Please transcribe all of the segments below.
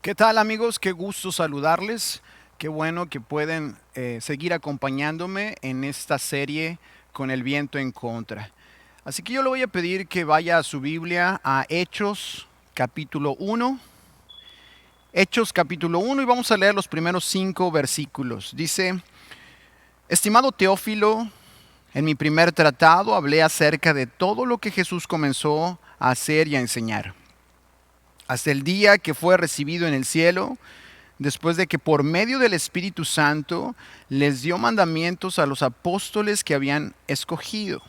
¿Qué tal, amigos? Qué gusto saludarles. Qué bueno que pueden seguir acompañándome en esta serie con el viento en contra. Así que yo le voy a pedir que vaya a su Biblia a Hechos capítulo 1. Hechos capítulo 1 y vamos a leer los primeros 5 versículos. Dice: Estimado Teófilo, en mi primer tratado hablé acerca de todo lo que Jesús comenzó a hacer y a enseñar, hasta el día que fue recibido en el cielo, después de que por medio del Espíritu Santo les dio mandamientos a los apóstoles que había escogido.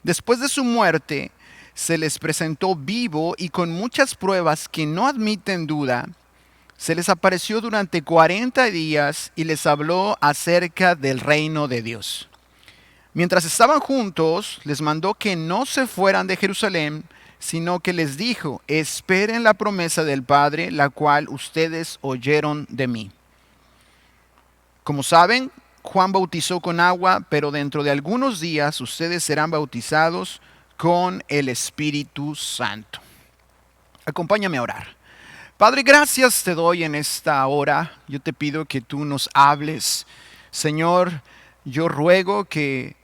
Después de su muerte, se les presentó vivo y con muchas pruebas que no admiten duda. Se les apareció durante 40 días y les habló acerca del reino de Dios. Mientras estaban juntos, les mandó que no se fueran de Jerusalén, sino que les dijo: esperen la promesa del Padre, la cual ustedes oyeron de mí. Como saben, Juan bautizó con agua, pero dentro de algunos días ustedes serán bautizados con el Espíritu Santo. Acompáñame a orar. Padre, gracias te doy en esta hora. Yo te pido que tú nos hables. Señor, yo ruego que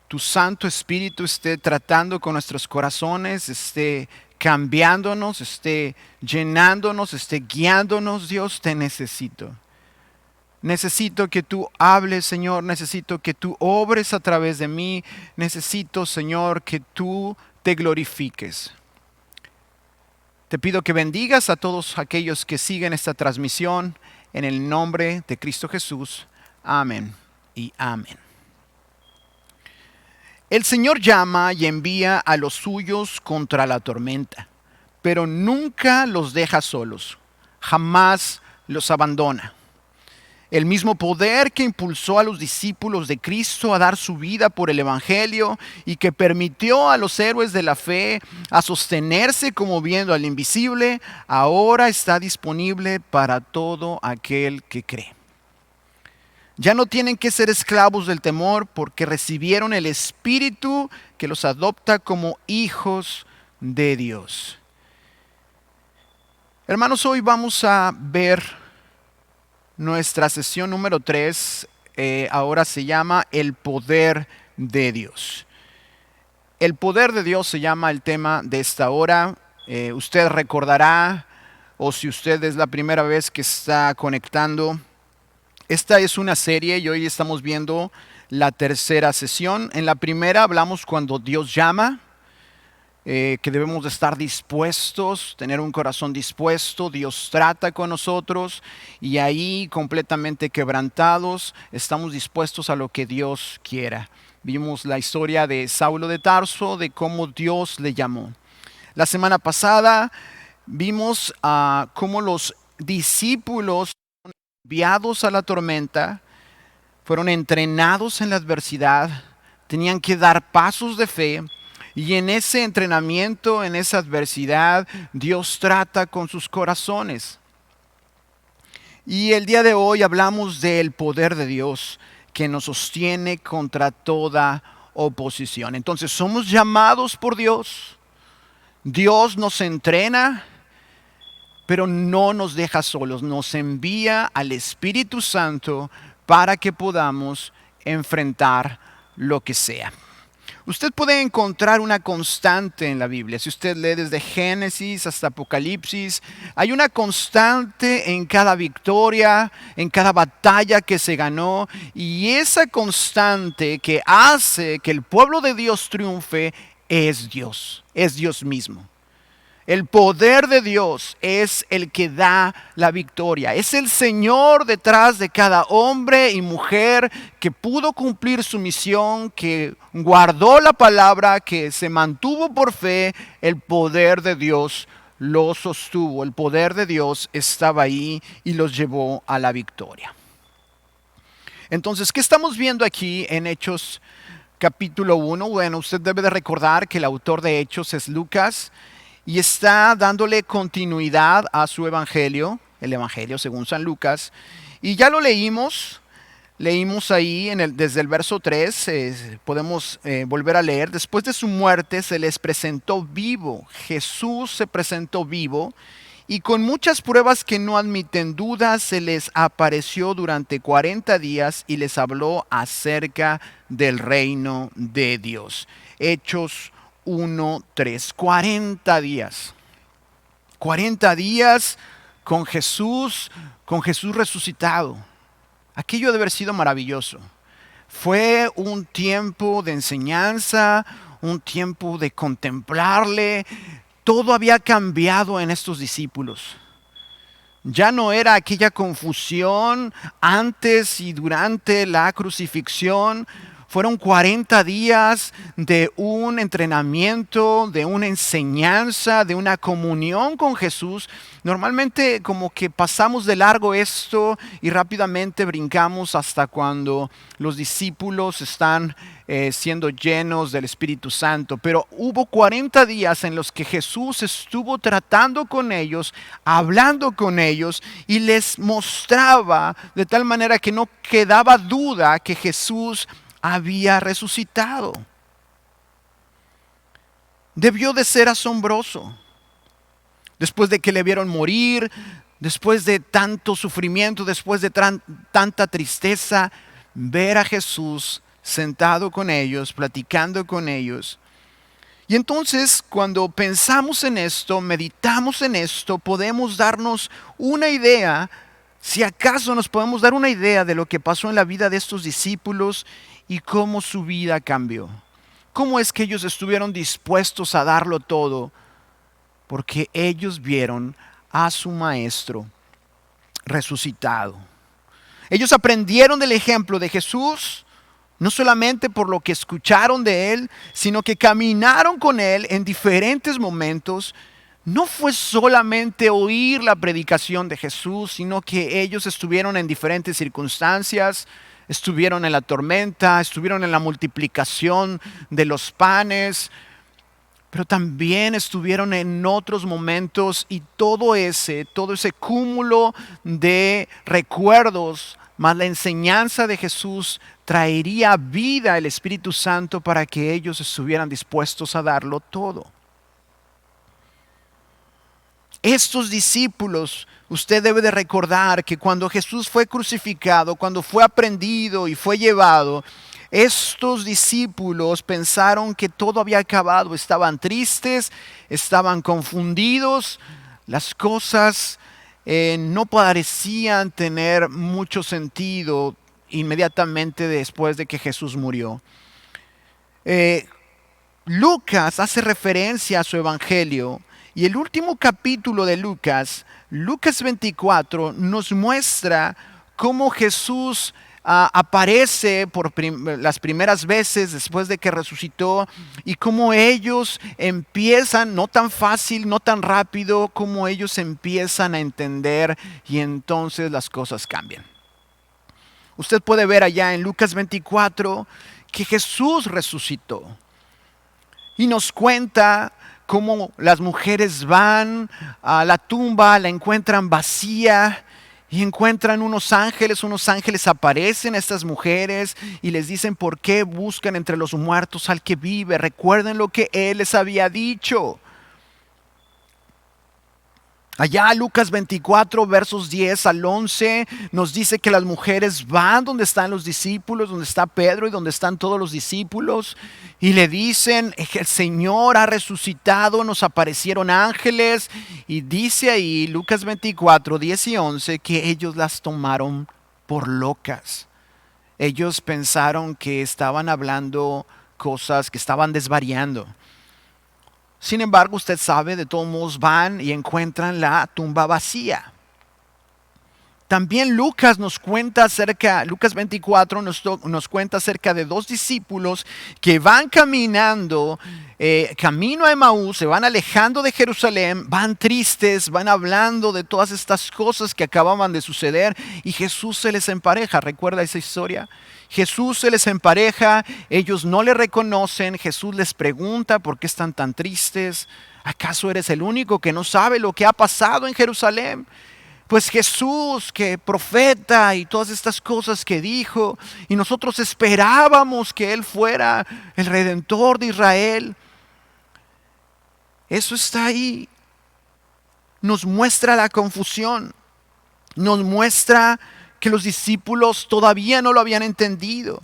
tu Santo Espíritu esté tratando con nuestros corazones, esté cambiándonos, esté llenándonos, esté guiándonos. Dios, te necesito. Necesito que tú hables, Señor. Necesito que tú obres a través de mí. Necesito, Señor, que tú te glorifiques. Te pido que bendigas a todos aquellos que siguen esta transmisión en el nombre de Cristo Jesús. Amén y amén. El Señor llama y envía a los suyos contra la tormenta, pero nunca los deja solos, jamás los abandona. El mismo poder que impulsó a los discípulos de Cristo a dar su vida por el Evangelio y que permitió a los héroes de la fe a sostenerse como viendo al invisible, ahora está disponible para todo aquel que cree. Ya no tienen que ser esclavos del temor porque recibieron el Espíritu que los adopta como hijos de Dios. Hermanos, hoy vamos a ver nuestra sesión número 3. Ahora se llama El poder de Dios. El poder de Dios se llama el tema de esta hora. Usted recordará, o si usted es la primera vez que está conectando, esta es una serie y hoy estamos viendo la tercera sesión. En la primera hablamos cuando Dios llama, que debemos de estar dispuestos, tener un corazón dispuesto. Dios trata con nosotros y ahí completamente quebrantados estamos dispuestos a lo que Dios quiera. Vimos la historia de Saulo de Tarso, de cómo Dios le llamó. La semana pasada vimos cómo los discípulos enviados a la tormenta, fueron entrenados en la adversidad, tenían que dar pasos de fe y en ese entrenamiento, en esa adversidad, Dios trata con sus corazones. Y el día de hoy hablamos del poder de Dios que nos sostiene contra toda oposición. Entonces somos llamados por Dios, Dios nos entrena, pero no nos deja solos, nos envía al Espíritu Santo para que podamos enfrentar lo que sea. Usted puede encontrar una constante en la Biblia. Si usted lee desde Génesis hasta Apocalipsis, hay una constante en cada victoria, en cada batalla que se ganó. Y esa constante que hace que el pueblo de Dios triunfe es Dios mismo. El poder de Dios es el que da la victoria. Es el Señor detrás de cada hombre y mujer que pudo cumplir su misión, que guardó la palabra, que se mantuvo por fe. El poder de Dios lo sostuvo. El poder de Dios estaba ahí y los llevó a la victoria. Entonces, ¿qué estamos viendo aquí en Hechos capítulo 1? Bueno, usted debe de recordar que el autor de Hechos es Lucas y está dándole continuidad a su evangelio, el evangelio según San Lucas. Y ya lo leímos ahí desde el verso 3, podemos volver a leer. Después de su muerte se les presentó vivo, Jesús se presentó vivo Y con muchas pruebas que no admiten dudas, se les apareció durante 40 días y les habló acerca del reino de Dios. Hechos 1:3. 40 días. 40 días con Jesús resucitado. Aquello debe haber sido maravilloso. Fue un tiempo de enseñanza, un tiempo de contemplarle. Todo había cambiado en estos discípulos. Ya no era aquella confusión antes y durante la crucifixión. Fueron 40 días de un entrenamiento, de una enseñanza, de una comunión con Jesús. Normalmente como que pasamos de largo esto y rápidamente brincamos hasta cuando los discípulos están siendo llenos del Espíritu Santo. Pero hubo 40 días en los que Jesús estuvo tratando con ellos, hablando con ellos y les mostraba de tal manera que no quedaba duda que Jesús había resucitado. Debió de ser asombroso. Después de que le vieron morir, después de tanto sufrimiento, después de tanta tristeza, ver a Jesús sentado con ellos, platicando con ellos. Y entonces, cuando pensamos en esto, meditamos en esto, podemos darnos una idea, si acaso nos podemos dar una idea de lo que pasó en la vida de estos discípulos y cómo su vida cambió. ¿Cómo es que ellos estuvieron dispuestos a darlo todo? Porque ellos vieron a su maestro resucitado. Ellos aprendieron del ejemplo de Jesús, no solamente por lo que escucharon de él, sino que caminaron con él en diferentes momentos. No fue solamente oír la predicación de Jesús, sino que ellos estuvieron en diferentes circunstancias. Estuvieron en la tormenta, estuvieron en la multiplicación de los panes, pero también estuvieron en otros momentos y todo ese cúmulo de recuerdos más la enseñanza de Jesús traería vida al Espíritu Santo para que ellos estuvieran dispuestos a darlo todo. Estos discípulos, usted debe de recordar que cuando Jesús fue crucificado, cuando fue aprendido y fue llevado, estos discípulos pensaron que todo había acabado, estaban tristes, estaban confundidos, las cosas no parecían tener mucho sentido inmediatamente después de que Jesús murió. Lucas hace referencia a su evangelio y el último capítulo de Lucas, Lucas 24, nos muestra cómo Jesús aparece por las primeras veces después de que resucitó y cómo ellos empiezan, no tan fácil, no tan rápido, como ellos empiezan a entender y entonces las cosas cambian. Usted puede ver allá en Lucas 24 que Jesús resucitó y nos cuenta cómo las mujeres van a la tumba, la encuentran vacía y encuentran unos ángeles aparecen a estas mujeres y les dicen por qué buscan entre los muertos al que vive. Recuerden lo que Él les había dicho. Allá Lucas 24, versos 10 al 11, nos dice que las mujeres van donde están los discípulos, donde está Pedro y donde están todos los discípulos, y le dicen, el Señor ha resucitado, nos aparecieron ángeles, y dice ahí Lucas 24, 10 y 11, que ellos las tomaron por locas. Ellos pensaron que estaban hablando cosas, que estaban desvariando. Sin embargo, usted sabe, de todos modos van y encuentran la tumba vacía. También Lucas nos cuenta acerca, Lucas 24 nos cuenta acerca de dos discípulos que van caminando, camino a Emaús, se van alejando de Jerusalén, van tristes, van hablando de todas estas cosas que acababan de suceder y Jesús se les empareja. ¿Recuerda esa historia? Jesús se les empareja, ellos no le reconocen, Jesús les pregunta por qué están tan tristes. ¿Acaso eres el único que no sabe lo que ha pasado en Jerusalén? Pues Jesús, que profeta y todas estas cosas que dijo, y nosotros esperábamos que Él fuera el Redentor de Israel. Eso está ahí. nos muestra la confusión, nos muestra que los discípulos todavía no lo habían entendido.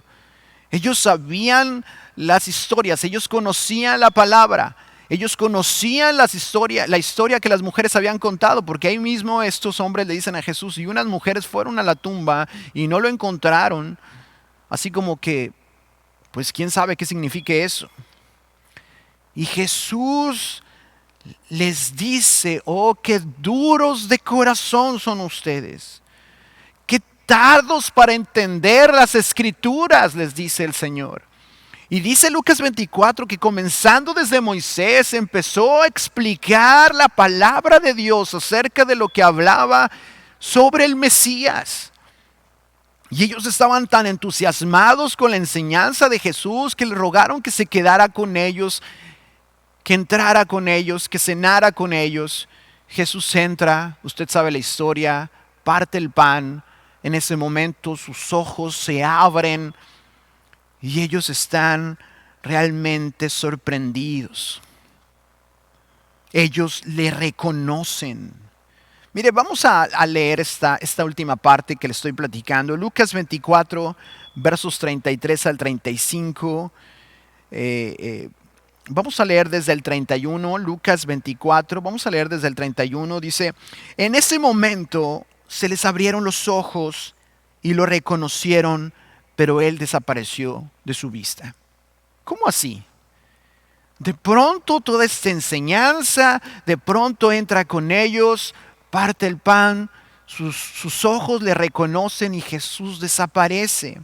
Ellos sabían las historias, ellos conocían la palabra, ellos conocían la historia que las mujeres habían contado, porque ahí mismo estos hombres le dicen a Jesús, y unas mujeres fueron a la tumba y no lo encontraron, así como que, pues quién sabe qué signifique eso. Y Jesús les dice, oh, qué duros de corazón son ustedes, qué tardos para entender las escrituras, les dice el Señor. Y dice Lucas 24 que comenzando desde Moisés empezó a explicar la palabra de Dios acerca de lo que hablaba sobre el Mesías. Y ellos estaban tan entusiasmados con la enseñanza de Jesús que le rogaron que se quedara con ellos, que entrara con ellos, que cenara con ellos. Jesús entra, usted sabe la historia, parte el pan. En ese momento sus ojos se abren y ellos están realmente sorprendidos. Ellos le reconocen. Mire, vamos a leer esta última parte que le estoy platicando. Lucas 24, versos 33 al 35. Vamos a leer desde el 31, Lucas 24, vamos a leer desde el 31. Dice, en ese momento se les abrieron los ojos y lo reconocieron, pero él desapareció de su vista. ¿Cómo así? De pronto toda esta enseñanza, de pronto entra con ellos, parte el pan, sus ojos le reconocen y Jesús desaparece.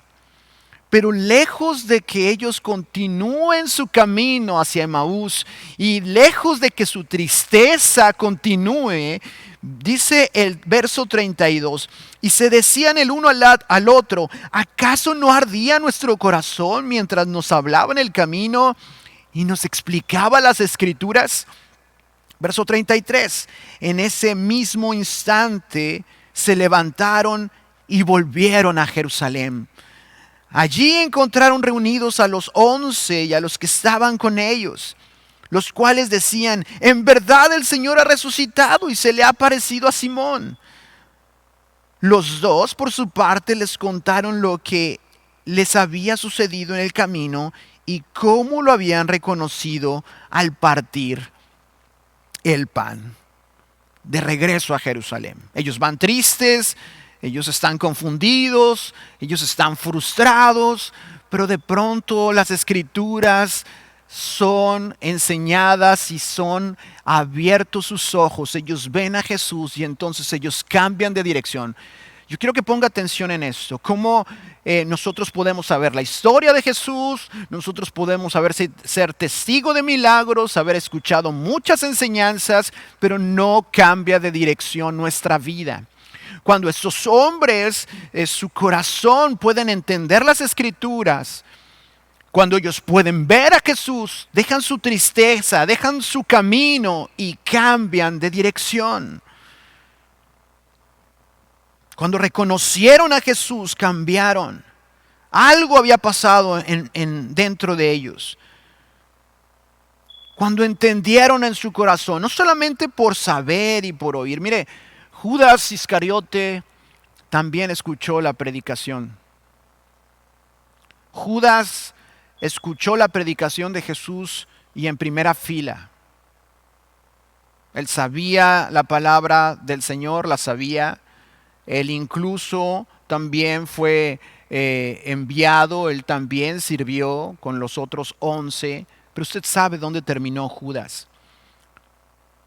Pero lejos de que ellos continúen su camino hacia Emaús y lejos de que su tristeza continúe, dice el verso 32, y se decían el uno al otro, ¿acaso no ardía nuestro corazón mientras nos hablaba en el camino y nos explicaba las escrituras? Verso 33, en ese mismo instante se levantaron y volvieron a Jerusalén. Allí encontraron reunidos a los 11 y a los que estaban con ellos, los cuales decían, en verdad el Señor ha resucitado y se le ha aparecido a Simón. Los dos, por su parte, les contaron lo que les había sucedido en el camino y cómo lo habían reconocido al partir el pan. De regreso a Jerusalén. Ellos van tristes, ellos están confundidos, ellos están frustrados, pero de pronto las escrituras son enseñadas y son abiertos sus ojos. Ellos ven a Jesús y entonces ellos cambian de dirección. Yo quiero que ponga atención en esto. Cómo nosotros podemos saber la historia de Jesús, nosotros podemos ser testigo de milagros, haber escuchado muchas enseñanzas, pero no cambia de dirección nuestra vida. Cuando estos hombres, su corazón pueden entender las escrituras, cuando ellos pueden ver a Jesús, dejan su tristeza, dejan su camino y cambian de dirección. Cuando reconocieron a Jesús, cambiaron. Algo había pasado dentro de ellos. Cuando entendieron en su corazón, no solamente por saber y por oír. Mire, Judas Iscariote también escuchó la predicación. Judas escuchó la predicación de Jesús y en primera fila. Él sabía la palabra del Señor, la sabía. Él incluso también fue enviado, él también sirvió con los otros 11. Pero usted sabe dónde terminó Judas.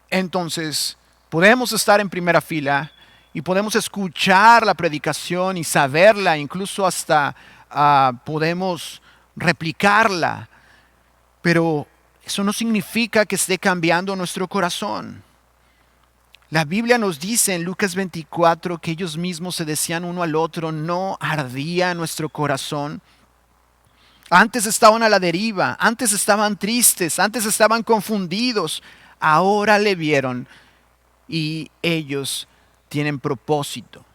Entonces, podemos estar en primera fila y podemos escuchar la predicación y saberla, incluso hasta podemos replicarla, pero eso no significa que esté cambiando nuestro corazón. La Biblia nos dice en Lucas 24 que ellos mismos se decían uno al otro, ¿no ardía nuestro corazón? Antes estaban a la deriva, antes estaban tristes, antes estaban confundidos, ahora le vieron y ellos tienen propósito.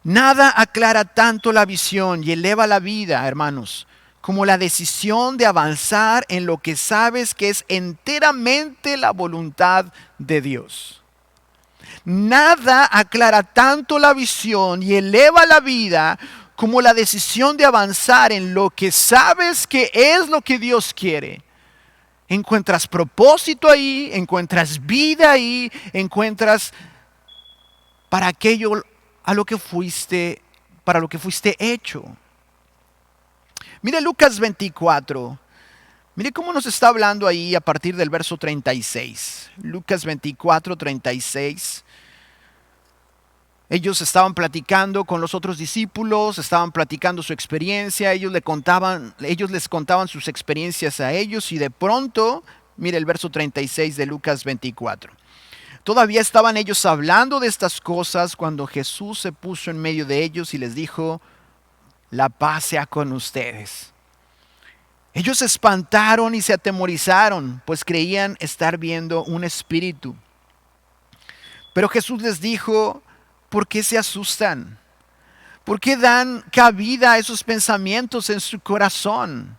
Nada aclara tanto la visión y eleva la vida, hermanos, como la decisión de avanzar en lo que sabes que es enteramente la voluntad de Dios. Nada aclara tanto la visión y eleva la vida como la decisión de avanzar en lo que sabes que es lo que Dios quiere. Encuentras propósito ahí, encuentras vida ahí, encuentras para aquello a lo que fuiste, para lo que fuiste hecho. Mire Lucas 24. Mire cómo nos está hablando ahí a partir del verso 36. Lucas 24, 36. Ellos estaban platicando con los otros discípulos, estaban platicando su experiencia, ellos les contaban sus experiencias a ellos y de pronto, mire el verso 36 de Lucas 24. Todavía estaban ellos hablando de estas cosas cuando Jesús se puso en medio de ellos y les dijo: la paz sea con ustedes. Ellos se espantaron y se atemorizaron, pues creían estar viendo un espíritu. Pero Jesús les dijo: ¿por qué se asustan? ¿Por qué dan cabida a esos pensamientos en su corazón?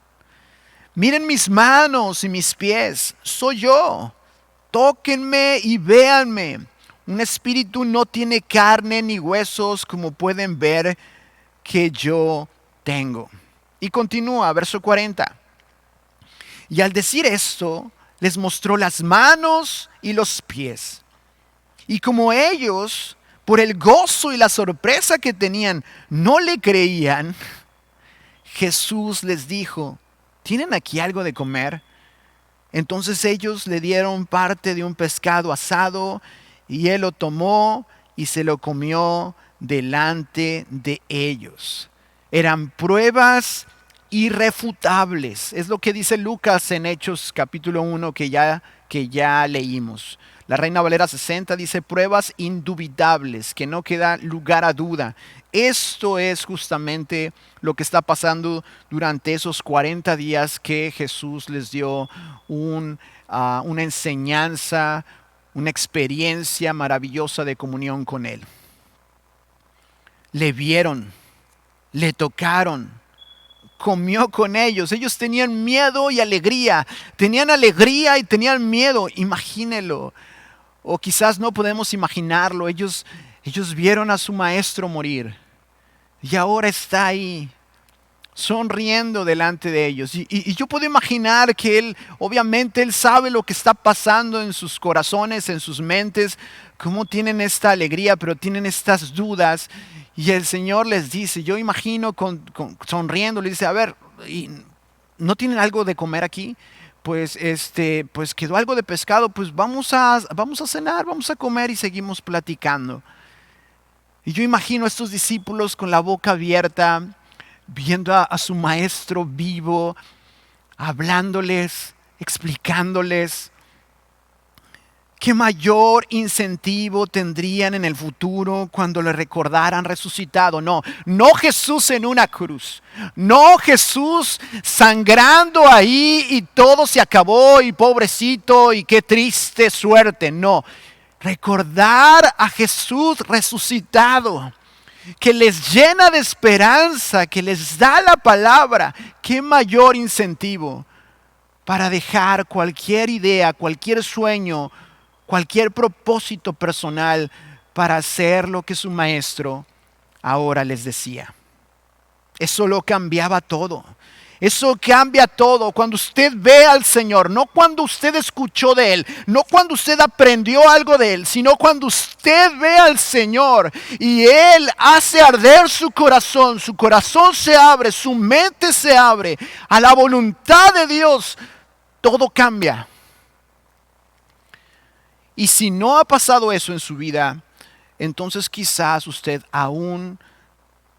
Miren mis manos y mis pies, soy yo. Tóquenme y véanme. Un espíritu no tiene carne ni huesos como pueden ver que yo tengo. Y continúa, verso 40. Y al decir esto, les mostró las manos y los pies. Y como ellos, por el gozo y la sorpresa que tenían, no le creían, Jesús les dijo: ¿tienen aquí algo de comer? Entonces ellos le dieron parte de un pescado asado, y él lo tomó y se lo comió delante de ellos. Eran pruebas irrefutables. Es lo que dice Lucas en Hechos capítulo 1 que ya leímos. La Reina Valera 60 dice pruebas indubitables, que no queda lugar a duda. Esto es justamente lo que está pasando durante esos 40 días que Jesús les dio una enseñanza, una experiencia maravillosa de comunión con Él. Le vieron, le tocaron, comió con ellos. Ellos tenían miedo y alegría. Tenían alegría y tenían miedo. Imagínelo. O quizás no podemos imaginarlo. Ellos vieron a su maestro morir. Y ahora está ahí, sonriendo delante de ellos. Y yo puedo imaginar que Él, obviamente Él sabe lo que está pasando en sus corazones, en sus mentes. Cómo tienen esta alegría, pero tienen estas dudas. Y el Señor les dice, yo imagino sonriendo, le dice: a ver, ¿no tienen algo de comer aquí? Pues quedó algo de pescado, pues vamos a cenar, vamos a comer y seguimos platicando. Y yo imagino a estos discípulos con la boca abierta, viendo a su maestro vivo, hablándoles, explicándoles. ¿Qué mayor incentivo tendrían en el futuro cuando le recordaran resucitado? No Jesús en una cruz, no Jesús sangrando ahí y todo se acabó y pobrecito y qué triste suerte. No, recordar a Jesús resucitado, que les llena de esperanza, que les da la palabra. ¿Qué mayor incentivo para dejar cualquier idea, cualquier sueño, cualquier propósito personal para hacer lo que su maestro ahora les decía? Eso lo cambiaba todo. Eso cambia todo cuando usted ve al Señor, no cuando usted escuchó de Él, no cuando usted aprendió algo de Él, sino cuando usted ve al Señor y Él hace arder su corazón se abre, su mente se abre a la voluntad de Dios, todo cambia. Y si no ha pasado eso en su vida, entonces quizás usted aún,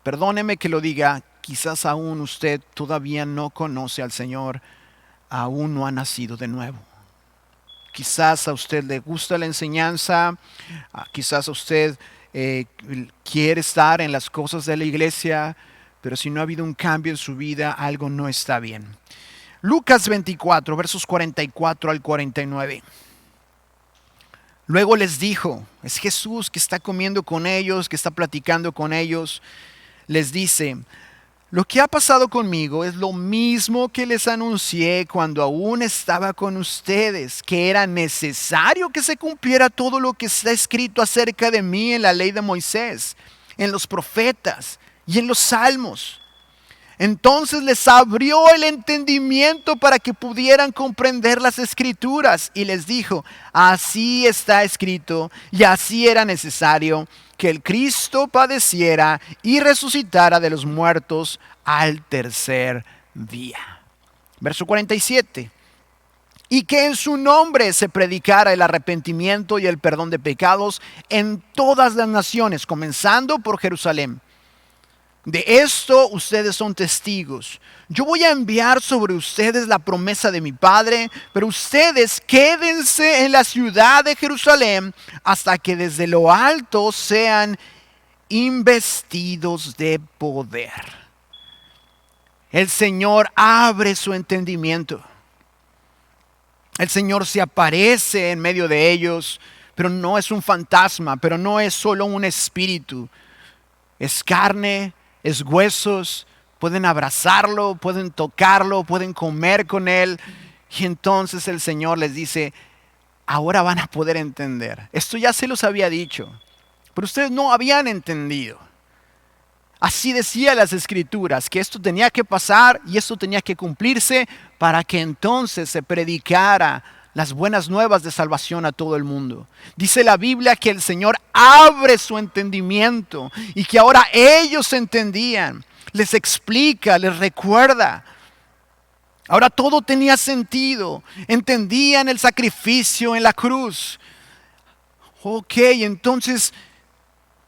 perdóneme que lo diga, quizás aún usted todavía no conoce al Señor, aún no ha nacido de nuevo. Quizás a usted le gusta la enseñanza, quizás a usted quiere estar en las cosas de la iglesia, pero si no ha habido un cambio en su vida, algo no está bien. Lucas 24, versos 44 al 49. Luego les dijo, es Jesús que está comiendo con ellos, que está platicando con ellos, les dice: Lo que ha pasado conmigo es lo mismo que les anuncié cuando aún estaba con ustedes, que era necesario que se cumpliera todo lo que está escrito acerca de mí en la ley de Moisés, en los profetas y en los salmos. Entonces les abrió el entendimiento para que pudieran comprender las escrituras y les dijo, así está escrito y así era necesario que el Cristo padeciera y resucitara de los muertos al tercer día. Verso 47. Y que en su nombre se predicara el arrepentimiento y el perdón de pecados en todas las naciones, comenzando por Jerusalén. De esto ustedes son testigos. Yo voy a enviar sobre ustedes la promesa de mi Padre, pero ustedes quédense en la ciudad de Jerusalén hasta que desde lo alto sean investidos de poder. El Señor abre su entendimiento. El Señor se aparece en medio de ellos, pero no es un fantasma, pero no es solo un espíritu. Es carne, es huesos, pueden abrazarlo, pueden tocarlo, pueden comer con él. Y entonces el Señor les dice, ahora van a poder entender. Esto ya se los había dicho, pero ustedes no habían entendido. Así decía las Escrituras, que esto tenía que pasar y esto tenía que cumplirse para que entonces se predicara las buenas nuevas de salvación a todo el mundo. Dice la Biblia que el Señor abre su entendimiento y que ahora ellos entendían, les explica, les recuerda. Ahora todo tenía sentido, entendían el sacrificio en la cruz. Ok, entonces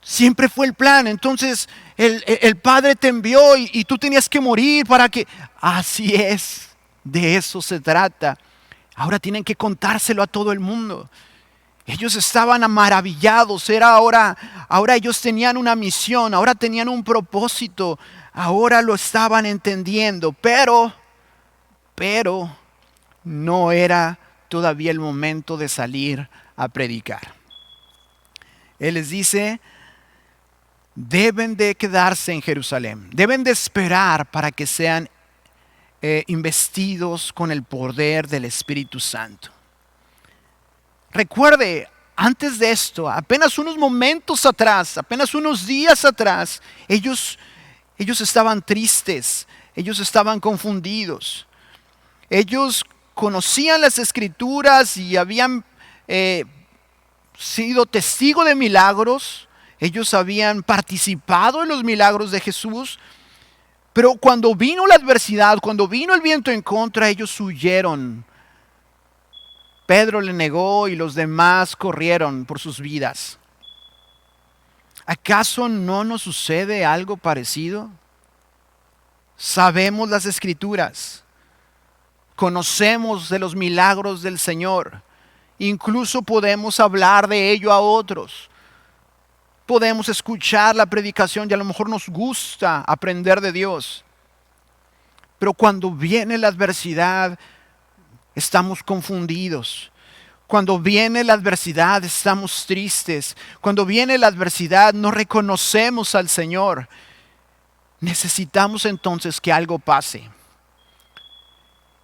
siempre fue el plan, entonces el Padre te envió y tú tenías que morir para que... Así es, de eso se trata. Ahora tienen que contárselo a todo el mundo. Ellos estaban maravillados. Ahora ellos tenían una misión, ahora tenían un propósito, ahora lo estaban entendiendo, pero no era todavía el momento de salir a predicar. Él les dice, deben de quedarse en Jerusalén, deben de esperar para que sean investidos con el poder del Espíritu Santo. Recuerde, antes de esto, apenas unos momentos atrás, apenas unos días atrás, ellos estaban tristes, ellos estaban confundidos. Ellos conocían las Escrituras y habían sido testigos de milagros. Ellos habían participado en los milagros de Jesús. Pero cuando vino la adversidad, cuando vino el viento en contra, ellos huyeron. Pedro le negó y los demás corrieron por sus vidas. ¿Acaso no nos sucede algo parecido? Sabemos las Escrituras, conocemos de los milagros del Señor, incluso podemos hablar de ello a otros. Podemos escuchar la predicación y a lo mejor nos gusta aprender de Dios. Pero cuando viene la adversidad, estamos confundidos. Cuando viene la adversidad, estamos tristes. Cuando viene la adversidad, no reconocemos al Señor. Necesitamos entonces que algo pase.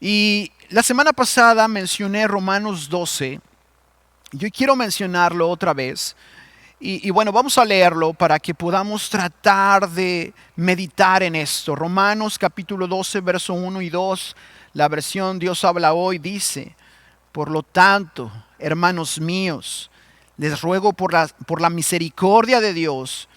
Y la semana pasada mencioné Romanos 12. Yo quiero mencionarlo otra vez. Y bueno, vamos a leerlo para que podamos tratar de meditar en esto. Romanos capítulo 12, verso 1 y 2, la versión Dios habla hoy dice, por lo tanto, hermanos míos, les ruego por la misericordia de Dios,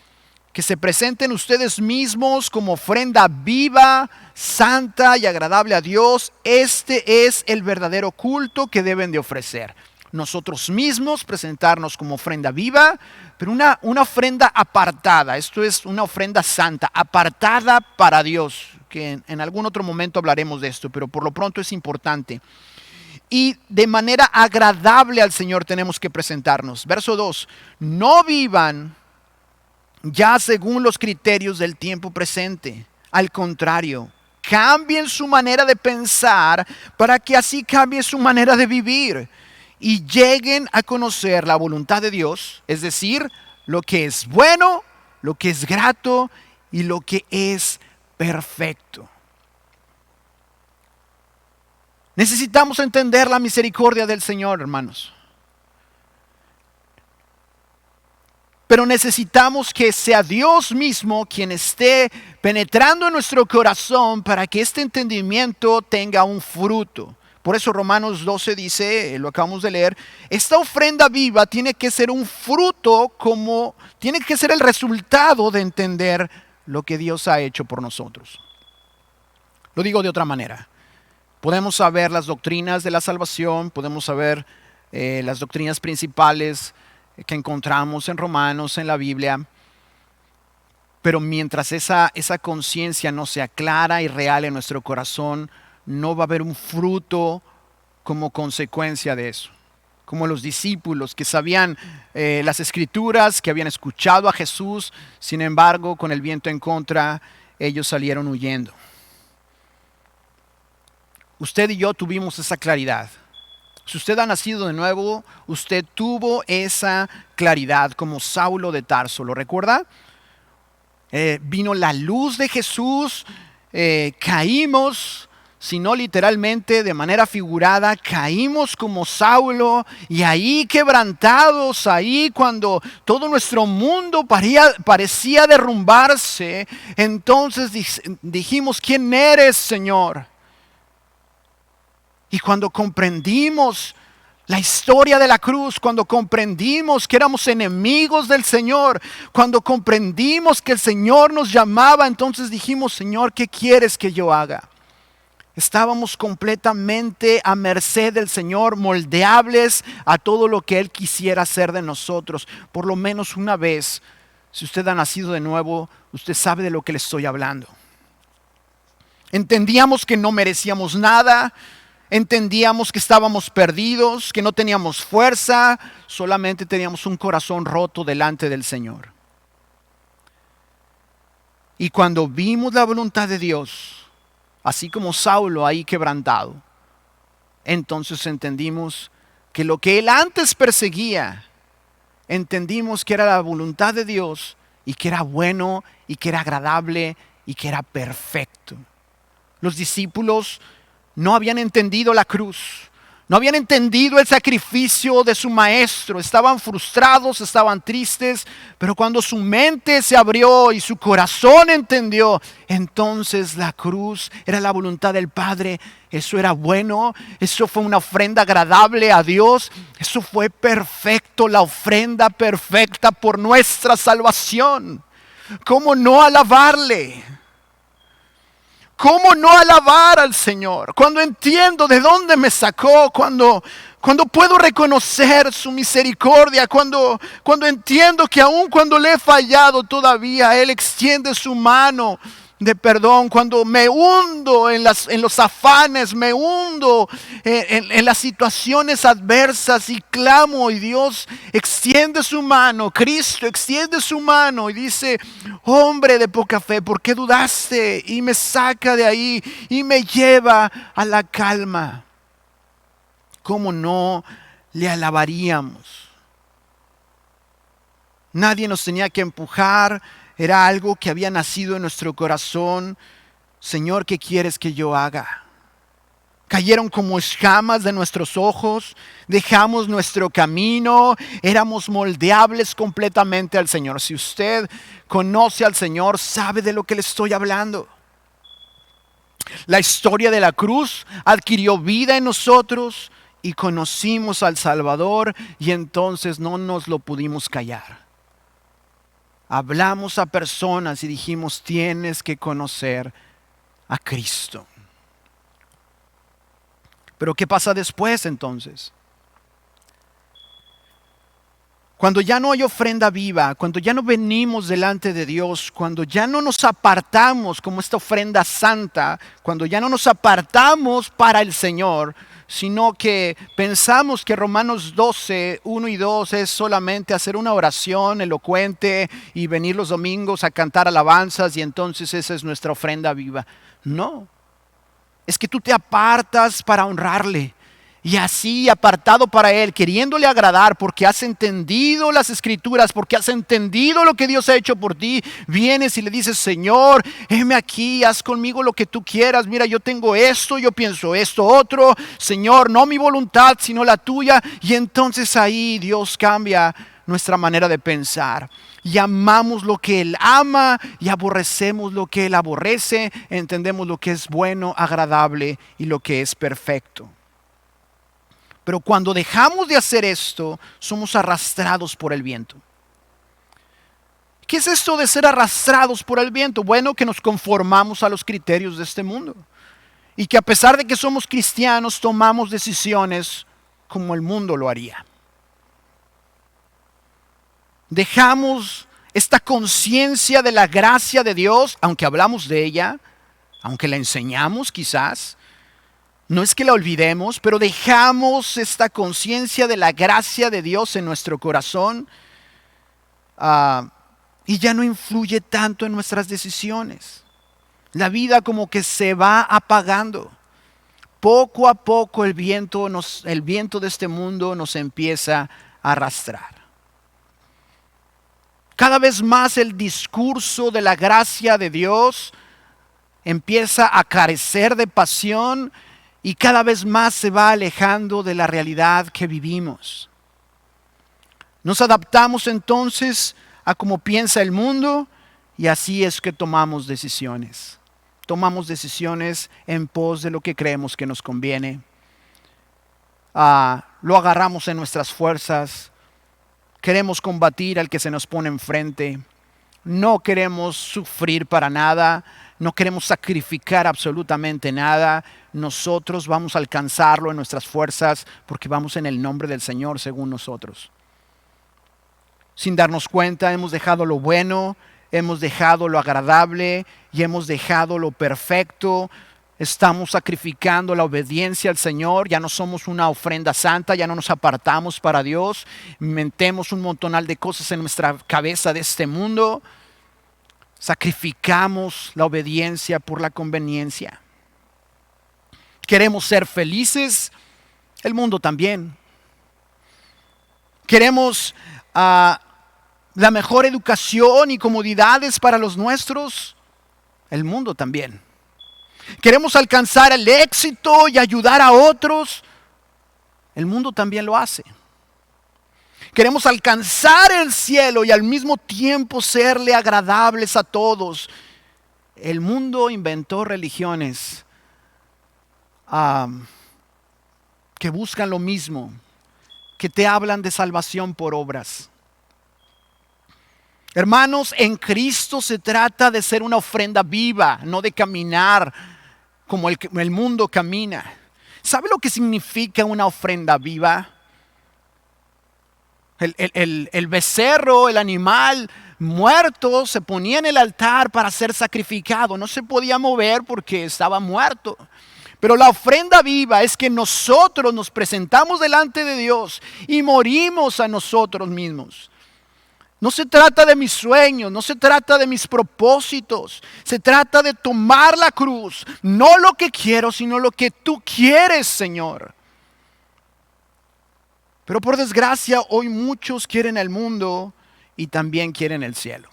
que se presenten ustedes mismos como ofrenda viva, santa y agradable a Dios. Este es el verdadero culto que deben de ofrecer. Nosotros mismos presentarnos como ofrenda viva, pero una ofrenda apartada. Esto es una ofrenda santa, apartada para Dios, que en algún otro momento hablaremos de esto, pero por lo pronto es importante. Y de manera agradable al Señor tenemos que presentarnos. Verso 2, no vivan ya según los criterios del tiempo presente. Al contrario, cambien su manera de pensar para que así cambie su manera de vivir y lleguen a conocer la voluntad de Dios, es decir, lo que es bueno, lo que es grato y lo que es perfecto. Necesitamos entender la misericordia del Señor, hermanos. Pero necesitamos que sea Dios mismo quien esté penetrando en nuestro corazón para que este entendimiento tenga un fruto. Por eso Romanos 12 dice, lo acabamos de leer, esta ofrenda viva tiene que ser un fruto, tiene que ser el resultado de entender lo que Dios ha hecho por nosotros. Lo digo de otra manera. Podemos saber las doctrinas de la salvación, podemos saber las doctrinas principales que encontramos en Romanos, en la Biblia, pero mientras esa conciencia no sea clara y real en nuestro corazón, no va a haber un fruto como consecuencia de eso. Como los discípulos que sabían las escrituras, que habían escuchado a Jesús, sin embargo, con el viento en contra, ellos salieron huyendo. Usted y yo tuvimos esa claridad. Si usted ha nacido de nuevo, usted tuvo esa claridad como Saulo de Tarso. ¿Lo recuerda? Vino la luz de Jesús, caímos, si no literalmente, de manera figurada, caímos como Saulo y ahí quebrantados, ahí cuando todo nuestro mundo parecía derrumbarse, entonces dijimos, ¿quién eres, Señor? Y cuando comprendimos la historia de la cruz, cuando comprendimos que éramos enemigos del Señor, cuando comprendimos que el Señor nos llamaba, entonces dijimos, Señor, ¿qué quieres que yo haga? Estábamos completamente a merced del Señor, moldeables a todo lo que Él quisiera hacer de nosotros. Por lo menos una vez, si usted ha nacido de nuevo, usted sabe de lo que le estoy hablando. Entendíamos que no merecíamos nada. Entendíamos que estábamos perdidos, que no teníamos fuerza, solamente teníamos un corazón roto delante del Señor. Y cuando vimos la voluntad de Dios, así como Saulo ahí quebrantado, entonces entendimos que lo que él antes perseguía, entendimos que era la voluntad de Dios y que era bueno y que era agradable y que era perfecto. Los discípulos no habían entendido la cruz, no habían entendido el sacrificio de su maestro, estaban frustrados, estaban tristes, pero cuando su mente se abrió y su corazón entendió, entonces la cruz era la voluntad del Padre, eso era bueno, eso fue una ofrenda agradable a Dios, eso fue perfecto, la ofrenda perfecta por nuestra salvación. ¿Cómo no alabarle? ¿Cómo no alabar al Señor? Cuando entiendo de dónde me sacó, cuando puedo reconocer su misericordia, cuando entiendo que aun cuando le he fallado todavía, Él extiende su mano de perdón, cuando me hundo en los afanes, me hundo en las situaciones adversas y clamo y Dios extiende su mano, Cristo extiende su mano y dice, hombre de poca fe, ¿por qué dudaste? Y me saca de ahí y me lleva a la calma. ¿Cómo no le alabaríamos? Nadie nos tenía que empujar. Era algo que había nacido en nuestro corazón. Señor, ¿qué quieres que yo haga? Cayeron como escamas de nuestros ojos, dejamos nuestro camino, éramos moldeables completamente al Señor. Si usted conoce al Señor, sabe de lo que le estoy hablando. La historia de la cruz adquirió vida en nosotros y conocimos al Salvador y entonces no nos lo pudimos callar. Hablamos a personas y dijimos, tienes que conocer a Cristo. Pero ¿qué pasa después entonces? Cuando ya no hay ofrenda viva, cuando ya no venimos delante de Dios, cuando ya no nos apartamos como esta ofrenda santa, cuando ya no nos apartamos para el Señor, sino que pensamos que Romanos 12, 1 y 2 es solamente hacer una oración elocuente y venir los domingos a cantar alabanzas y entonces esa es nuestra ofrenda viva. No, es que tú te apartas para honrarle. Y así, apartado para Él, queriéndole agradar, porque has entendido las Escrituras, porque has entendido lo que Dios ha hecho por ti, vienes y le dices: Señor, heme aquí, haz conmigo lo que tú quieras. Mira, yo tengo esto, yo pienso esto otro. Señor, no mi voluntad, sino la tuya. Y entonces ahí Dios cambia nuestra manera de pensar. Y amamos lo que Él ama y aborrecemos lo que Él aborrece. Entendemos lo que es bueno, agradable y lo que es perfecto. Pero cuando dejamos de hacer esto, somos arrastrados por el viento. ¿Qué es esto de ser arrastrados por el viento? Bueno, que nos conformamos a los criterios de este mundo. Y que a pesar de que somos cristianos, tomamos decisiones como el mundo lo haría. Dejamos esta conciencia de la gracia de Dios, aunque hablamos de ella, aunque la enseñamos quizás. No es que la olvidemos, pero dejamos esta conciencia de la gracia de Dios en nuestro corazón y ya no influye tanto en nuestras decisiones. La vida como que se va apagando. Poco a poco el viento de este mundo nos empieza a arrastrar. Cada vez más el discurso de la gracia de Dios empieza a carecer de pasión y cada vez más se va alejando de la realidad que vivimos. Nos adaptamos entonces a cómo piensa el mundo y así es que tomamos decisiones. Tomamos decisiones en pos de lo que creemos que nos conviene. Lo agarramos en nuestras fuerzas. Queremos combatir al que se nos pone enfrente. No queremos sufrir para nada. No queremos sacrificar absolutamente nada. Nosotros vamos a alcanzarlo en nuestras fuerzas porque vamos en el nombre del Señor según nosotros. Sin darnos cuenta, hemos dejado lo bueno, hemos dejado lo agradable y hemos dejado lo perfecto. Estamos sacrificando la obediencia al Señor. Ya no somos una ofrenda santa, ya no nos apartamos para Dios. Metemos un montonal de cosas en nuestra cabeza de este mundo. Sacrificamos la obediencia por la conveniencia. Queremos ser felices, el mundo también. Queremos la mejor educación y comodidades para los nuestros, el mundo también. Queremos alcanzar el éxito y ayudar a otros, el mundo también lo hace. Queremos alcanzar el cielo y al mismo tiempo serle agradables a todos. El mundo inventó religiones que buscan lo mismo, que te hablan de salvación por obras. Hermanos, en Cristo se trata de ser una ofrenda viva, no de caminar como el mundo camina. ¿Sabe lo que significa una ofrenda viva? El becerro, el animal muerto, se ponía en el altar para ser sacrificado. No se podía mover porque estaba muerto. Pero la ofrenda viva es que nosotros nos presentamos delante de Dios y morimos a nosotros mismos. No se trata de mis sueños, no se trata de mis propósitos. Se trata de tomar la cruz. No lo que quiero, sino lo que tú quieres, Señor. Pero por desgracia, hoy muchos quieren el mundo y también quieren el cielo.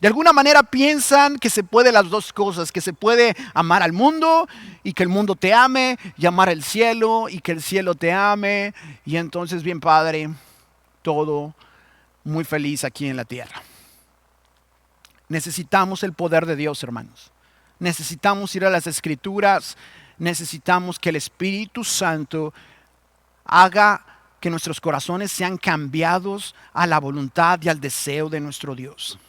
De alguna manera piensan que se puede las dos cosas, que se puede amar al mundo y que el mundo te ame, y amar el cielo y que el cielo te ame. Y entonces, bien padre, todo muy feliz aquí en la tierra. Necesitamos el poder de Dios, hermanos. Necesitamos ir a las Escrituras. Necesitamos que el Espíritu Santo haga que nuestros corazones sean cambiados a la voluntad y al deseo de nuestro Dios.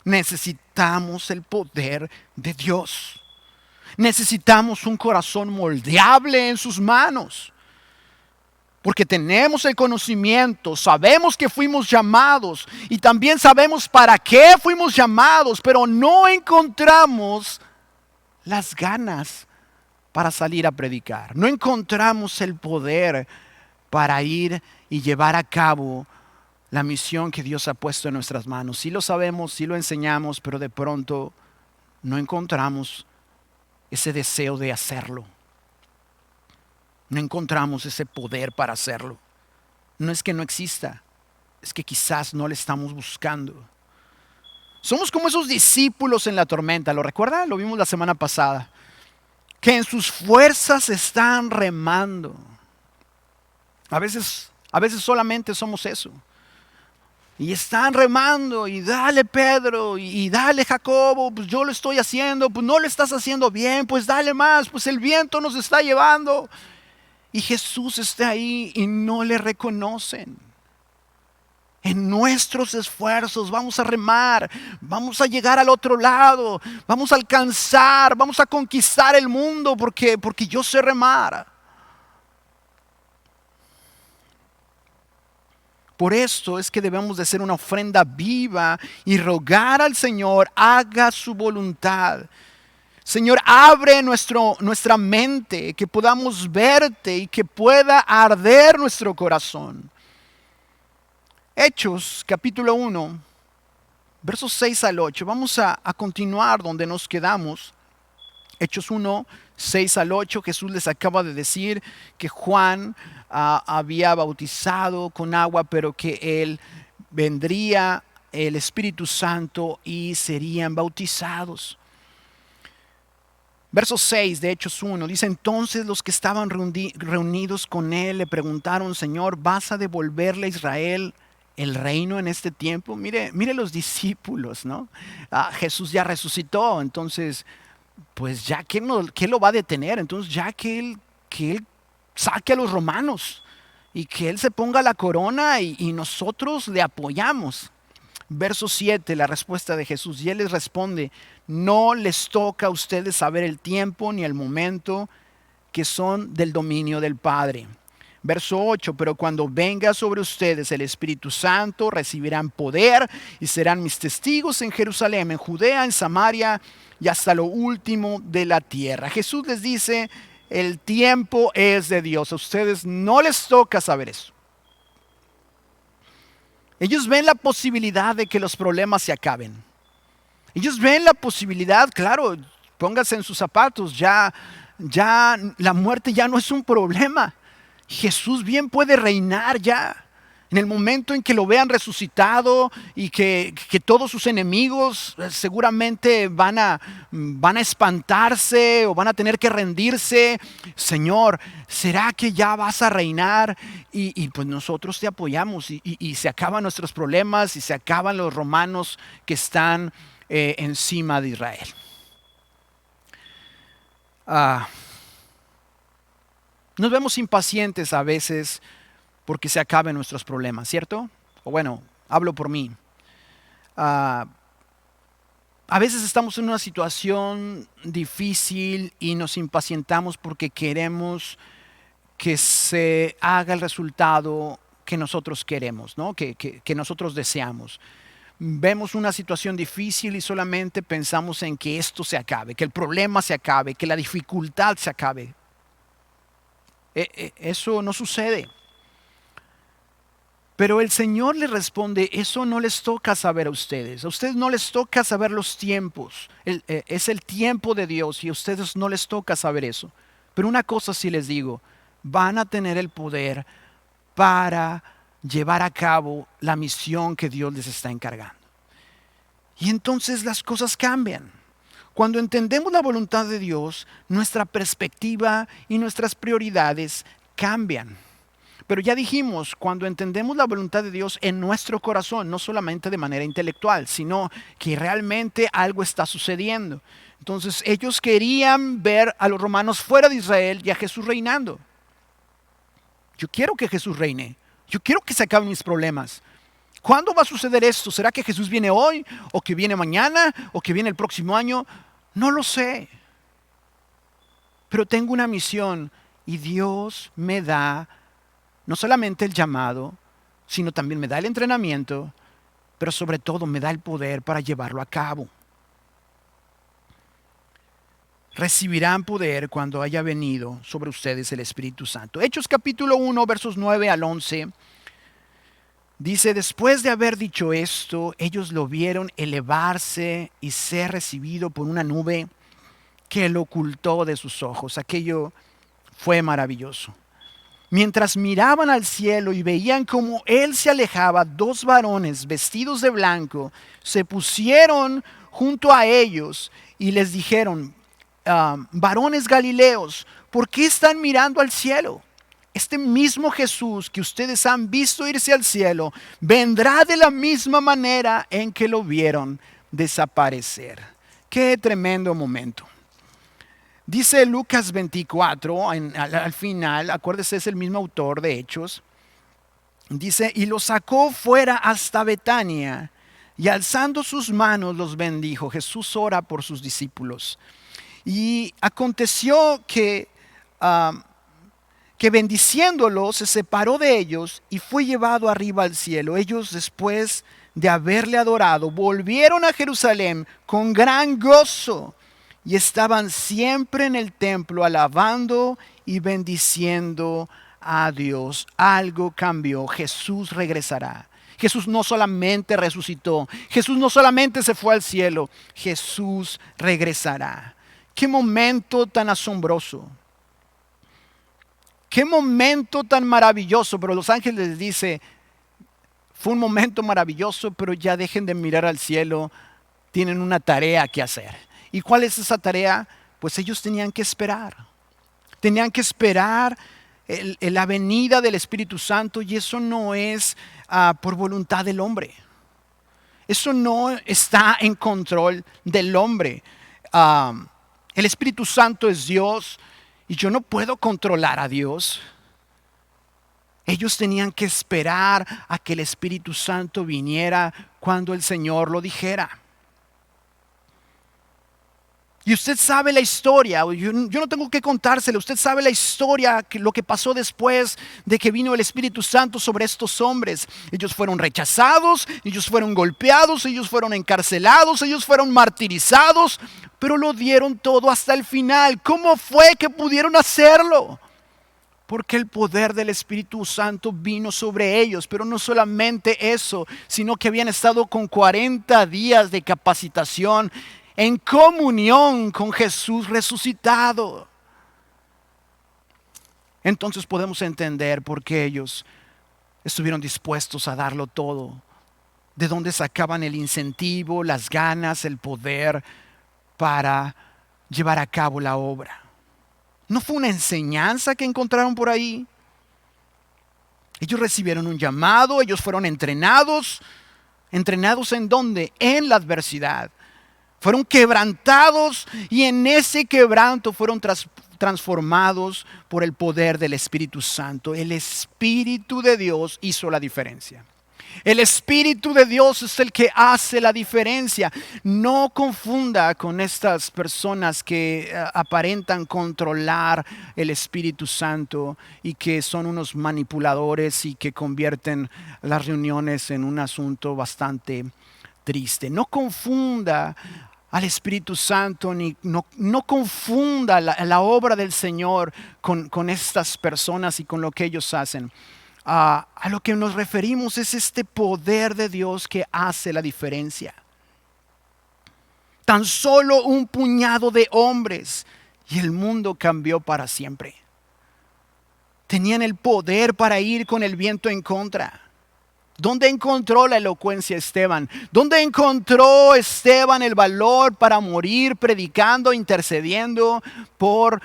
Necesitamos el poder de Dios. Necesitamos un corazón moldeable en sus manos. Porque tenemos el conocimiento, sabemos que fuimos llamados y también sabemos para qué fuimos llamados, pero no encontramos las ganas para salir a predicar. No encontramos el poder para ir y llevar a cabo la misión que Dios ha puesto en nuestras manos. Sí lo sabemos, sí lo enseñamos, pero de pronto no encontramos ese deseo de hacerlo. No encontramos ese poder para hacerlo. No es que no exista, es que quizás no le estamos buscando. Somos como esos discípulos en la tormenta, ¿lo recuerda? Lo vimos la semana pasada. Que en sus fuerzas están remando. A veces solamente somos eso. Y están remando y dale Pedro y dale Jacobo, pues yo lo estoy haciendo, pues no lo estás haciendo bien, pues dale más, pues el viento nos está llevando. Y Jesús está ahí y no le reconocen. En nuestros esfuerzos vamos a remar, vamos a llegar al otro lado, vamos a alcanzar, vamos a conquistar el mundo porque yo sé remar. Por esto es que debemos de hacer una ofrenda viva y rogar al Señor, haga su voluntad. Señor, abre nuestra mente, que podamos verte y que pueda arder nuestro corazón. Hechos, capítulo 1, versos 6 al 8. Vamos a continuar donde nos quedamos. Hechos 1, 6 al 8. Jesús les acaba de decir que Juan había bautizado con agua, pero que él vendría el Espíritu Santo y serían bautizados. Verso 6 de Hechos 1 dice: entonces los que estaban reunidos con él le preguntaron: Señor, ¿vas a devolverle a Israel el reino en este tiempo? Mire los discípulos, ¿no? Jesús ya resucitó, entonces, pues ya, ¿qué lo va a detener? Entonces ya que él saque a los romanos y que él se ponga la corona y nosotros le apoyamos. Verso 7, la respuesta de Jesús. Y él les responde: no les toca a ustedes saber el tiempo ni el momento que son del dominio del Padre. Verso 8, pero cuando venga sobre ustedes el Espíritu Santo, recibirán poder y serán mis testigos en Jerusalén, en Judea, en Samaria y hasta lo último de la tierra. Jesús les dice: el tiempo es de Dios. A ustedes no les toca saber eso. Ellos ven la posibilidad de que los problemas se acaben. Ellos ven la posibilidad, claro, pónganse en sus zapatos, ya la muerte ya no es un problema. Jesús bien puede reinar ya. En el momento en que lo vean resucitado y que todos sus enemigos seguramente van a espantarse o van a tener que rendirse. Señor, ¿será que ya vas a reinar? Y pues nosotros te apoyamos y se acaban nuestros problemas y se acaban los romanos que están encima de Israel. Nos vemos impacientes a veces porque se acaben nuestros problemas, ¿cierto? O bueno, hablo por mí. A veces estamos en una situación difícil y nos impacientamos porque queremos que se haga el resultado que nosotros queremos, ¿no? que nosotros deseamos. Vemos una situación difícil y solamente pensamos en que esto se acabe, que el problema se acabe, que la dificultad se acabe. Eso no sucede. Pero el Señor les responde: eso no les toca saber a ustedes no les toca saber los tiempos, es el tiempo de Dios y a ustedes no les toca saber eso. Pero una cosa sí les digo: van a tener el poder para llevar a cabo la misión que Dios les está encargando. Y entonces las cosas cambian. Cuando entendemos la voluntad de Dios, nuestra perspectiva y nuestras prioridades cambian. Pero ya dijimos, cuando entendemos la voluntad de Dios en nuestro corazón, no solamente de manera intelectual, sino que realmente algo está sucediendo. Entonces ellos querían ver a los romanos fuera de Israel y a Jesús reinando. Yo quiero que Jesús reine. Yo quiero que se acaben mis problemas. ¿Cuándo va a suceder esto? ¿Será que Jesús viene hoy? ¿O que viene mañana? ¿O que viene el próximo año? No lo sé. Pero tengo una misión y Dios me da no solamente el llamado, sino también me da el entrenamiento, pero sobre todo me da el poder para llevarlo a cabo. Recibirán poder cuando haya venido sobre ustedes el Espíritu Santo. Hechos capítulo 1, versos 9 al 11. Dice: después de haber dicho esto, ellos lo vieron elevarse y ser recibido por una nube que lo ocultó de sus ojos. Aquello fue maravilloso. Mientras miraban al cielo y veían cómo él se alejaba, dos varones vestidos de blanco se pusieron junto a ellos y les dijeron: varones galileos, ¿por qué están mirando al cielo? Este mismo Jesús que ustedes han visto irse al cielo, vendrá de la misma manera en que lo vieron desaparecer. Qué tremendo momento. Dice Lucas 24, al final, acuérdese, es el mismo autor de Hechos. Dice: y los sacó fuera hasta Betania, y alzando sus manos los bendijo. Jesús ora por sus discípulos. Y aconteció que bendiciéndolos se separó de ellos y fue llevado arriba al cielo. Ellos, después de haberle adorado, volvieron a Jerusalén con gran gozo y estaban siempre en el templo alabando y bendiciendo a Dios. Algo cambió. Jesús regresará. Jesús no solamente resucitó, Jesús no solamente se fue al cielo, Jesús regresará. Qué momento tan asombroso. Qué momento tan maravilloso. Pero los ángeles les dice: fue un momento maravilloso, pero ya dejen de mirar al cielo, tienen una tarea que hacer. ¿Y cuál es esa tarea? Pues ellos tenían que esperar. Tenían que esperar la venida del Espíritu Santo, y eso no es por voluntad del hombre. Eso no está en control del hombre. El Espíritu Santo es Dios y yo no puedo controlar a Dios. Ellos tenían que esperar a que el Espíritu Santo viniera cuando el Señor lo dijera. Y usted sabe la historia. Yo no tengo que contársela. Usted sabe la historia, lo que pasó después de que vino el Espíritu Santo sobre estos hombres. Ellos fueron rechazados, ellos fueron golpeados, ellos fueron encarcelados, ellos fueron martirizados, pero lo dieron todo hasta el final. ¿Cómo fue que pudieron hacerlo? Porque el poder del Espíritu Santo vino sobre ellos. Pero no solamente eso, sino que habían estado con 40 días de capacitación en comunión con Jesús resucitado. Entonces podemos entender por qué ellos estuvieron dispuestos a darlo todo. De dónde sacaban el incentivo, las ganas, el poder para llevar a cabo la obra. ¿No fue una enseñanza que encontraron por ahí? Ellos recibieron un llamado, ellos fueron entrenados. ¿Entrenados en dónde? En la adversidad. Fueron quebrantados y en ese quebranto fueron transformados por el poder del Espíritu Santo. El Espíritu de Dios hizo la diferencia. El Espíritu de Dios es el que hace la diferencia. No confunda con estas personas que aparentan controlar el Espíritu Santo y que son unos manipuladores y que convierten las reuniones en un asunto bastante triste. No confunda al Espíritu Santo, no confunda la obra del Señor con estas personas y con lo que ellos hacen. A lo que nos referimos es este poder de Dios que hace la diferencia. Tan solo un puñado de hombres y el mundo cambió para siempre. Tenían el poder para ir con el viento en contra. ¿Dónde encontró la elocuencia Esteban? ¿Dónde encontró Esteban el valor para morir predicando, intercediendo por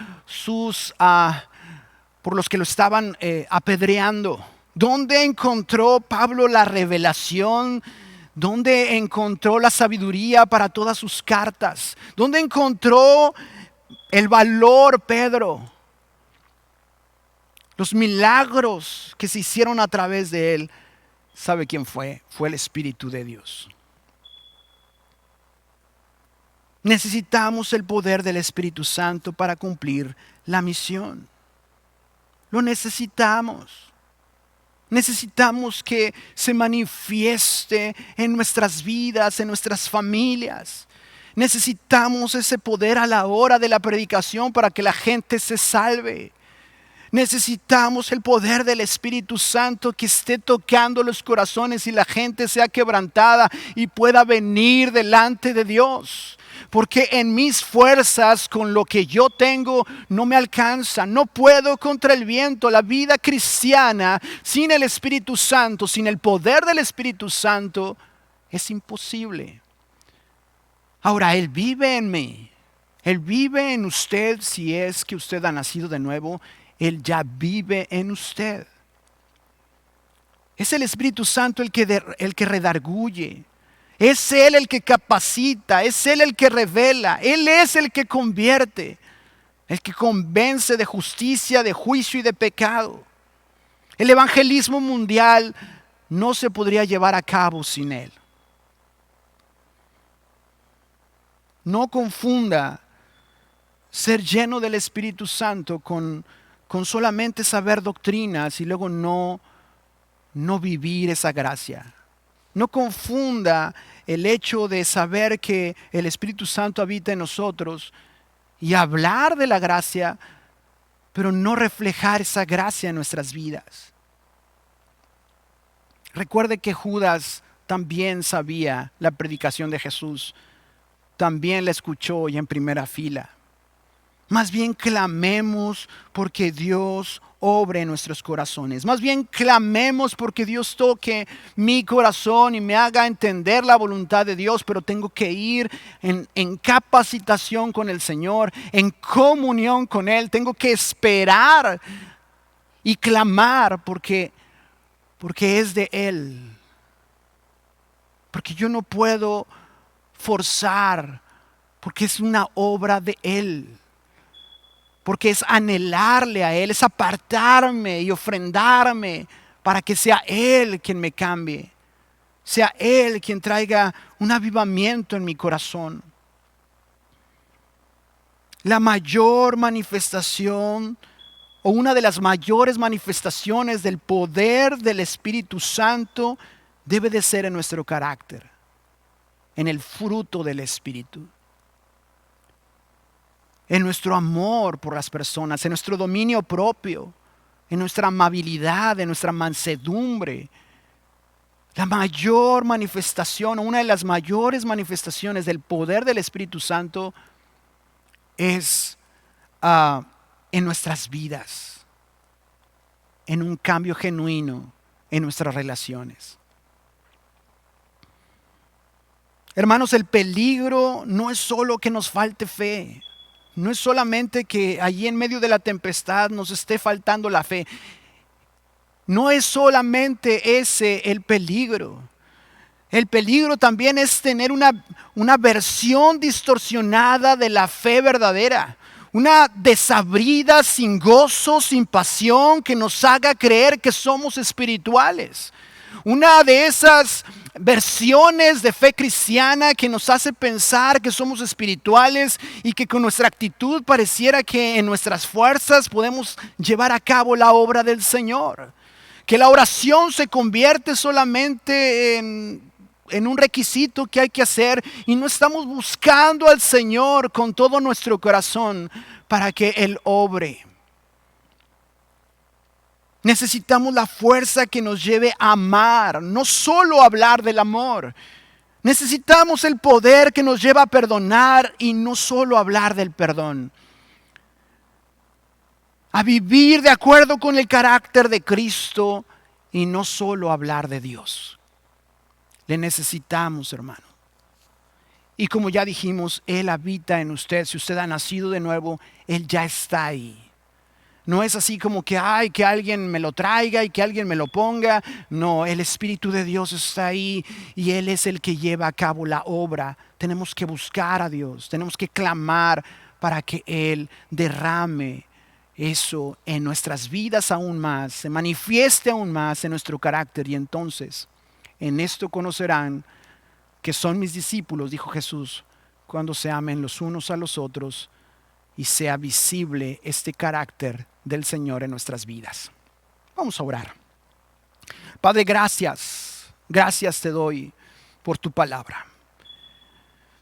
los que lo estaban apedreando? ¿Dónde encontró Pablo la revelación? ¿Dónde encontró la sabiduría para todas sus cartas? ¿Dónde encontró el valor Pedro? Los milagros que se hicieron a través de él. ¿Sabe quién fue? Fue el Espíritu de Dios. Necesitamos el poder del Espíritu Santo para cumplir la misión. Lo necesitamos. Necesitamos que se manifieste en nuestras vidas, en nuestras familias. Necesitamos ese poder a la hora de la predicación para que la gente se salve. Necesitamos el poder del Espíritu Santo que esté tocando los corazones y la gente sea quebrantada y pueda venir delante de Dios. porque en mis fuerzas, con lo que yo tengo, no me alcanza. No puedo contra el viento. La vida cristiana sin el Espíritu Santo, sin el poder del Espíritu Santo, es imposible. Ahora, Él vive en mí. Él vive en usted. Si es que usted ha nacido de nuevo, Él ya vive en usted. Es el Espíritu Santo el que redarguye. Es Él el que capacita. Es Él el que revela. Él es el que convierte. El que convence de justicia, de juicio y de pecado. El evangelismo mundial no se podría llevar a cabo sin Él. No confunda ser lleno del Espíritu Santo con solamente saber doctrinas y luego no vivir esa gracia. No confunda el hecho de saber que el Espíritu Santo habita en nosotros y hablar de la gracia, pero no reflejar esa gracia en nuestras vidas. Recuerde que Judas también sabía la predicación de Jesús. También la escuchó y en primera fila. Más bien clamemos porque Dios obre en nuestros corazones. Más bien clamemos porque Dios toque mi corazón y me haga entender la voluntad de Dios, pero tengo que ir en capacitación con el Señor, en comunión con Él. Tengo que esperar y clamar porque es de Él. Porque yo no puedo forzar, porque es una obra de Él. Porque es anhelarle a Él, es apartarme y ofrendarme para que sea Él quien me cambie. Sea Él quien traiga un avivamiento en mi corazón. La mayor manifestación o una de las mayores manifestaciones del poder del Espíritu Santo debe de ser en nuestro carácter, en el fruto del Espíritu. En nuestro amor por las personas, en nuestro dominio propio, en nuestra amabilidad, en nuestra mansedumbre. La mayor manifestación, una de las mayores manifestaciones del poder del Espíritu Santo es en nuestras vidas, en un cambio genuino en nuestras relaciones. Hermanos, el peligro no es solo que nos falte fe. No es solamente que allí en medio de la tempestad nos esté faltando la fe. No es solamente ese el peligro. El peligro también es tener una versión distorsionada de la fe verdadera. Una desabrida sin gozo, sin pasión, que nos haga creer que somos espirituales. Una de esas versiones de fe cristiana que nos hace pensar que somos espirituales y que con nuestra actitud pareciera que en nuestras fuerzas podemos llevar a cabo la obra del Señor. Que la oración se convierte solamente en un requisito que hay que hacer y no estamos buscando al Señor con todo nuestro corazón para que Él obre. Necesitamos la fuerza que nos lleve a amar, no solo hablar del amor. Necesitamos el poder que nos lleva a perdonar y no solo hablar del perdón. A vivir de acuerdo con el carácter de Cristo y no solo hablar de Dios. Le necesitamos, hermano. Y como ya dijimos, Él habita en usted. Si usted ha nacido de nuevo, Él ya está ahí. No es así como que alguien me lo traiga y que alguien me lo ponga. No, el Espíritu de Dios está ahí y Él es el que lleva a cabo la obra. Tenemos que buscar a Dios, tenemos que clamar para que Él derrame eso en nuestras vidas aún más, se manifieste aún más en nuestro carácter. Y entonces, en esto conocerán que son mis discípulos, dijo Jesús, cuando se amen los unos a los otros y sea visible este carácter del Señor en nuestras vidas. Vamos a orar. Padre, gracias te doy por tu palabra.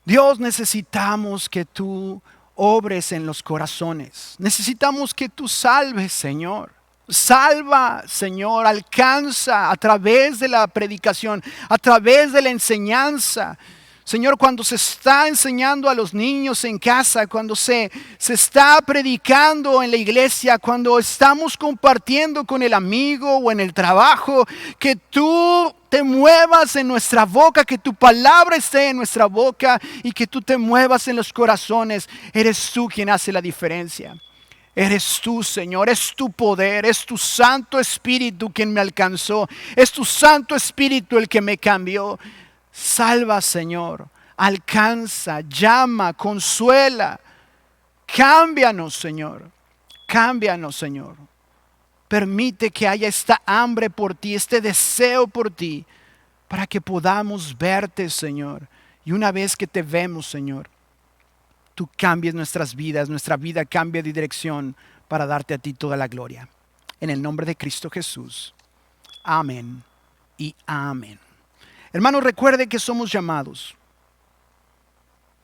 Dios, necesitamos que tú obres en los corazones. Necesitamos que tú salves, Señor. Salva, Señor, alcanza a través de la predicación, a través de la enseñanza. Señor, cuando se está enseñando a los niños en casa, cuando se está predicando en la iglesia, cuando estamos compartiendo con el amigo o en el trabajo, que tú te muevas en nuestra boca, que tu palabra esté en nuestra boca y que tú te muevas en los corazones. Eres tú quien hace la diferencia. Eres tú, Señor, es tu poder, es tu Santo Espíritu quien me alcanzó, es tu Santo Espíritu el que me cambió. Salva, Señor, alcanza, llama, consuela. Cámbianos, Señor. Cámbianos, Señor. Permite que haya esta hambre por ti, este deseo por ti, para que podamos verte, Señor. Y una vez que te vemos, Señor, tú cambies nuestras vidas, nuestra vida cambia de dirección para darte a ti toda la gloria. En el nombre de Cristo Jesús. Amén y amén. Hermanos, recuerde que somos llamados.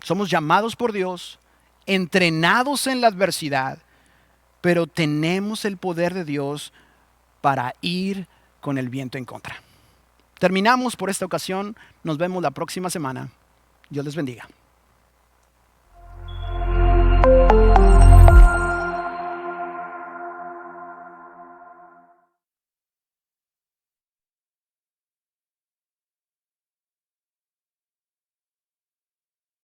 Somos llamados por Dios, entrenados en la adversidad, pero tenemos el poder de Dios para ir con el viento en contra. Terminamos por esta ocasión. Nos vemos la próxima semana. Dios les bendiga.